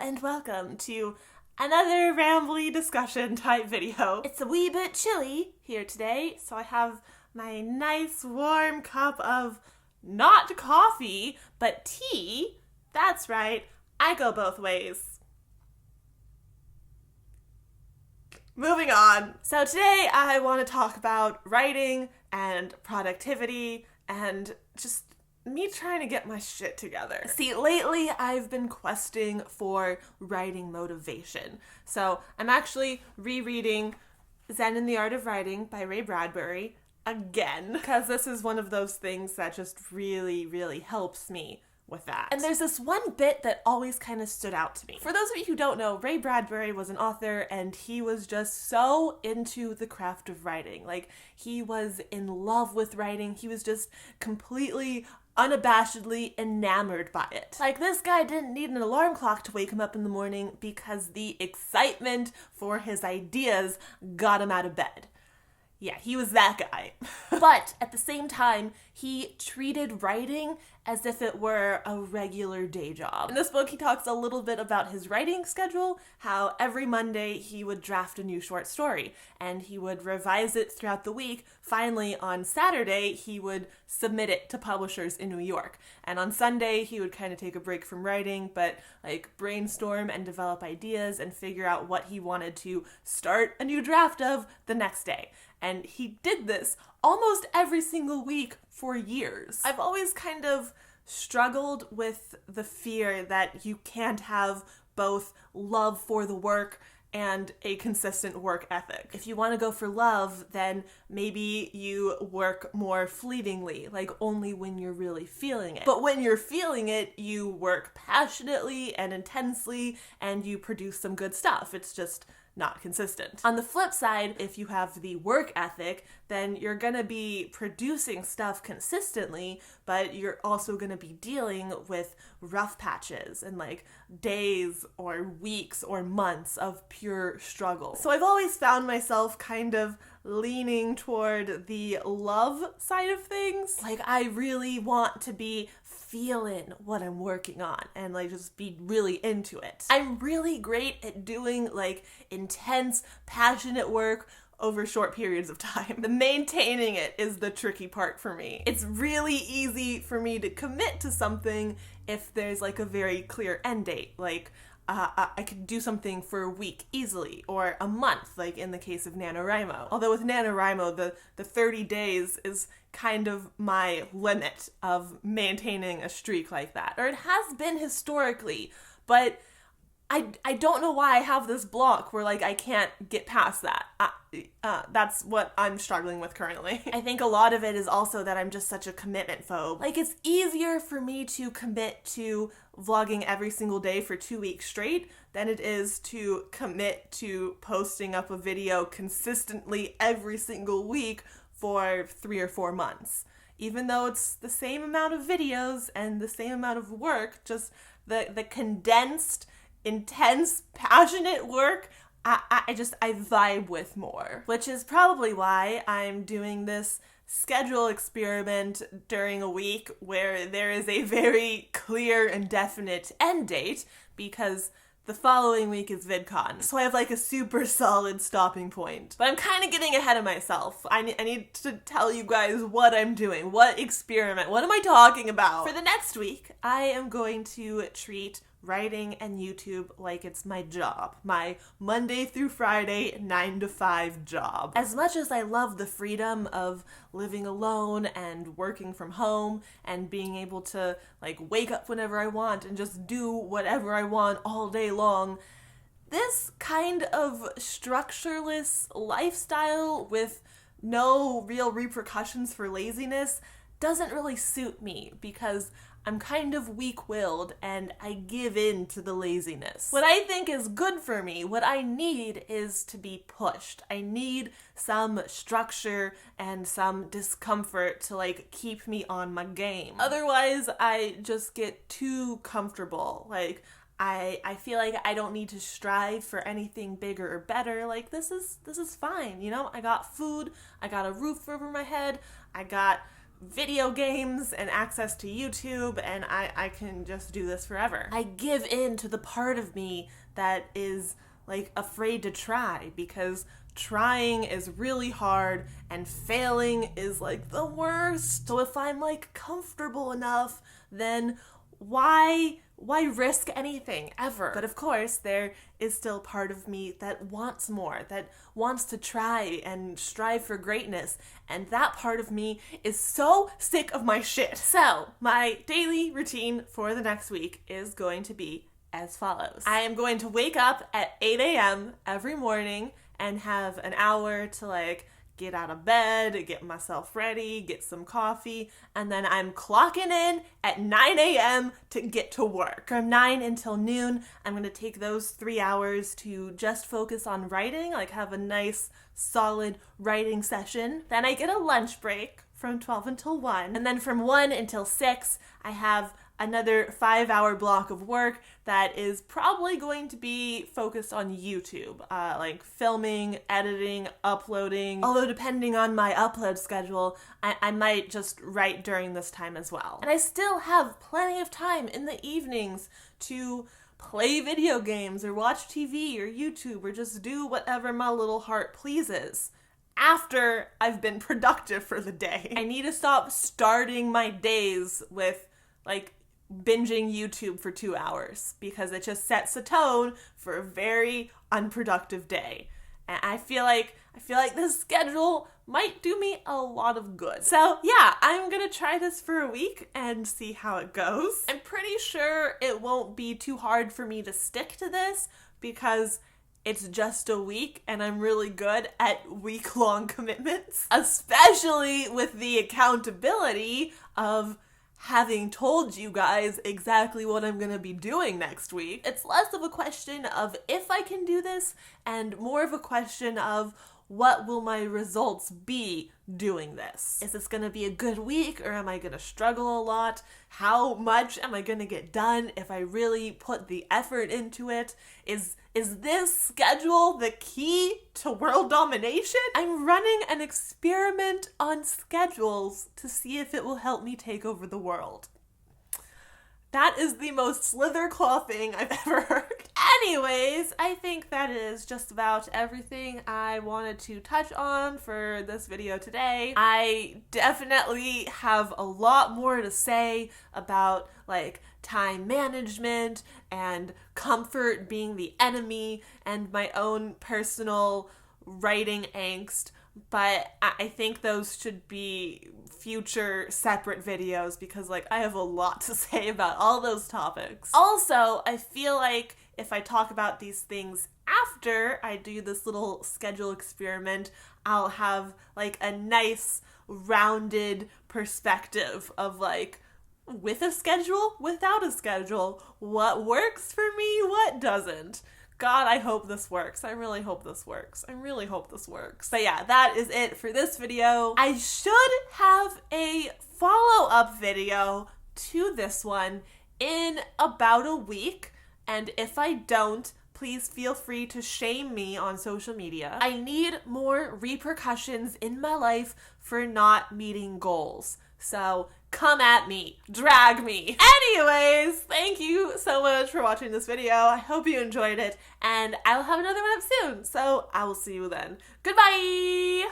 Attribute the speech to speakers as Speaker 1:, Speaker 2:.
Speaker 1: and welcome to another rambly discussion type video. It's a wee bit chilly here today, so I have my nice warm cup of not coffee, but tea. That's right, I go both ways. Moving on. So today I want to talk about writing and productivity and just me trying to get my shit together. See, lately I've been questing for writing motivation. So I'm actually rereading Zen and the Art of Writing by Bradbury again, because this is one of those things that just really helps me with that. And there's this one bit that always kind of stood out to me. For those of you who don't know, Ray Bradbury was an author and he was just so into the craft of writing. Like, he was in love with writing. He was just completely unabashedly enamored by it. Like, this guy didn't need an alarm clock to wake him up in the morning because the excitement for his ideas got him out of bed. Yeah, he was that guy. But at the same time, he treated writing as if it were a regular day job. In this book, he talks a little bit about his writing schedule, how every Monday he would draft a new short story, and he would revise it throughout the week. Finally, on Saturday, he would submit it to publishers in New York. And on Sunday, he would kind of take a break from writing, but like brainstorm and develop ideas and figure out what he wanted to start a new draft of the next day. And he did this almost every single week for years. I've always kind of struggled with the fear that you can't have both love for the work and a consistent work ethic. If you want to go for love, then maybe you work more fleetingly, like only when you're really feeling it. But when you're feeling it, you work passionately and intensely and you produce some good stuff. It's just not consistent. On the flip side, if you have the work ethic, then you're gonna be producing stuff consistently, but you're also gonna be dealing with rough patches and like days or weeks or months of pure struggle. So I've always found myself kind of leaning toward the love side of things. Like, I really want to be feeling what I'm working on and like just be really into it. I'm really great at doing like intense, passionate work over short periods of time. The maintaining it is the tricky part for me. It's really easy for me to commit to something if there's like a very clear end date. Like, I could do something for a week easily, or a month, like in the case of NaNoWriMo. Although with NaNoWriMo, the 30 days is kind of my limit of maintaining a streak like that. Or it has been historically, but I don't know why I have this block where like I can't get past that. That's what I'm struggling with currently. I think a lot of it is also that I'm just such a commitment phobe. Like, it's easier for me to commit to vlogging every single day for 2 weeks straight than it is to commit to posting up a video consistently every single week for 3 or 4 months. Even though it's the same amount of videos and the same amount of work, just the condensed, intense, passionate work, I vibe with more. Which is probably why I'm doing this schedule experiment during a week where there is a very clear and definite end date, because the following week is VidCon. So I have like a super solid stopping point. But I'm kind of getting ahead of myself. I need to tell you guys what I'm doing. What experiment? What am I talking about? For the next week, I am going to treat writing and YouTube like it's my job. My Monday through Friday 9 to 5 job. As much as I love the freedom of living alone and working from home and being able to like wake up whenever I want and just do whatever I want all day long, this kind of structureless lifestyle with no real repercussions for laziness doesn't really suit me, because I'm kind of weak-willed and I give in to the laziness. What I think is good for me, what I need, is to be pushed. I need some structure and some discomfort to like keep me on my game. Otherwise, I just get too comfortable. Like, I feel like I don't need to strive for anything bigger or better. Like, this is fine, you know? I got food, I got a roof over my head, I got video games and access to YouTube, and I can just do this forever. I give in to the part of me that is like afraid to try, because trying is really hard and failing is like the worst. So if I'm like comfortable enough, then why risk anything ever? But of course, there is still part of me that wants more, that wants to try and strive for greatness, and that part of me is so sick of my shit. So my daily routine for the next week is going to be as follows. I am going to wake up at 8 a.m. every morning and have an hour to like get out of bed, get myself ready, get some coffee, and then I'm clocking in at 9 a.m. to get to work. From 9 until noon, I'm going to take those 3 hours to just focus on writing, like have a nice, solid writing session. Then I get a lunch break from 12 until 1, and then from 1 until 6, I have another 5-hour block of work that is probably going to be focused on YouTube, like filming, editing, uploading. Although depending on my upload schedule, I might just write during this time as well. And I still have plenty of time in the evenings to play video games or watch TV or YouTube or just do whatever my little heart pleases after I've been productive for the day. I need to stop starting my days with like binging YouTube for 2 hours, because it just sets a tone for a very unproductive day. And I feel like this schedule might do me a lot of good. So yeah, I'm gonna try this for a week and see how it goes. I'm pretty sure it won't be too hard for me to stick to this, because it's just a week and I'm really good at week-long commitments, especially with the accountability of having told you guys exactly what I'm gonna be doing next week. It's less of a question of if I can do this and more of a question of what will my results be doing this? Is this gonna be a good week, or am I gonna struggle a lot? How much am I gonna get done if I really put the effort into it? Is this schedule the key to world domination? I'm running an experiment on schedules to see if it will help me take over the world. That is the most slythercalw thing I've ever heard. Anyways, I think that is just about everything I wanted to touch on for this video today. I definitely have a lot more to say about like time management and comfort being the enemy and my own personal writing angst, but I think those should be future separate videos, because like I have a lot to say about all those topics. Also, I feel like if I talk about these things after I do this little schedule experiment, I'll have like a nice rounded perspective of like, with a schedule, without a schedule, what works for me, what doesn't. God, I hope this works. I really hope this works. I really hope this works. But yeah, that is it for this video. I should have a follow-up video to this one in about a week, and if I don't, please feel free to shame me on social media. I need more repercussions in my life for not meeting goals. So come at me, drag me. Anyways, thank you so much for watching this video. I hope you enjoyed it, and I'll have another one up soon. So I will see you then. Goodbye!